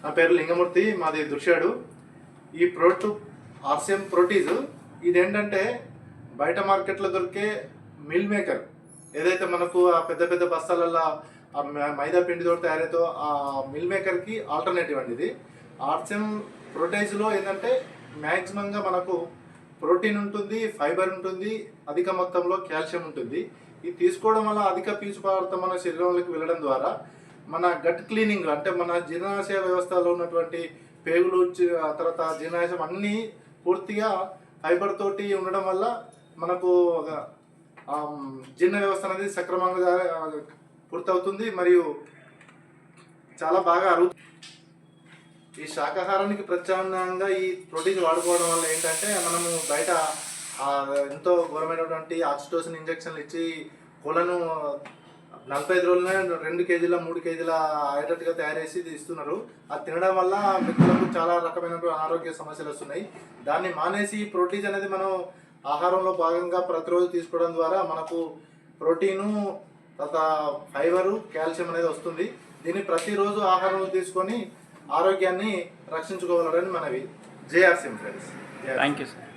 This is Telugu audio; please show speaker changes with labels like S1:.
S1: నా పేరు లింగమూర్తి, మాది దుర్షాడు. ఈ ఆర్సిఎం ప్రోటీజ్ ఇదేంటంటే బయట మార్కెట్లో దొరికే మిల్ మేకర్ ఏదైతే మనకు ఆ పెద్ద పెద్ద బస్తాలల్లో మైదా పిండితో తయారైతో ఆ మిల్ మేకర్కి ఆల్టర్నేటివ్ అండి ఇది. ఆర్సిఎం ప్రోటీజ్లో ఏంటంటే మ్యాక్సిమంగా మనకు ప్రోటీన్ ఉంటుంది, ఫైబర్ ఉంటుంది, అధిక మొత్తంలో కాల్షియం ఉంటుంది. ఇది తీసుకోవడం వల్ల అధిక పీచు పదార్థం మన శరీరంలోకి వెళ్ళడం ద్వారా మన గట్ క్లీనింగ్ అంటే మన జీర్ణాశయ వ్యవస్థలో ఉన్నటువంటి పేగులు తర్వాత జీర్ణాశయం అన్నీ పూర్తిగా ఫైబర్ తోటి ఉండడం వల్ల మనకు జీర్ణ వ్యవస్థ అనేది సక్రమంగా పూర్తవుతుంది మరియు చాలా బాగా అరుగుతుంది. ఈ శాకాహారానికి ప్రత్యామ్నాయంగా ఈ ప్రోటీన్ వాడుకోవడం వల్ల ఏంటంటే మనము బయట ఎంతో ఘోరమైనటువంటి ఆక్సిటోసిన్ ఇంజక్షన్లు ఇచ్చి కోళ్ళను 45 రోజులనే 2 కేజీల 3 కేజీల అయ్యేటట్టుగా తయారు చేసి ఇస్తున్నారు. అది తినడం వల్ల వ్యక్తులకు చాలా రకమైన అనారోగ్య సమస్యలు వస్తున్నాయి. దాన్ని మానేసి ప్రోటీన్ అనేది మనం ఆహారంలో భాగంగా ప్రతిరోజు తీసుకోవడం ద్వారా మనకు ప్రోటీను తర్వాత ఫైబరు కాల్షియం అనేది వస్తుంది. దీన్ని ప్రతిరోజు ఆహారంలో తీసుకొని ఆరోగ్యాన్ని రక్షించుకోవాలని మనవి. JRCM friends.
S2: Thank you sir.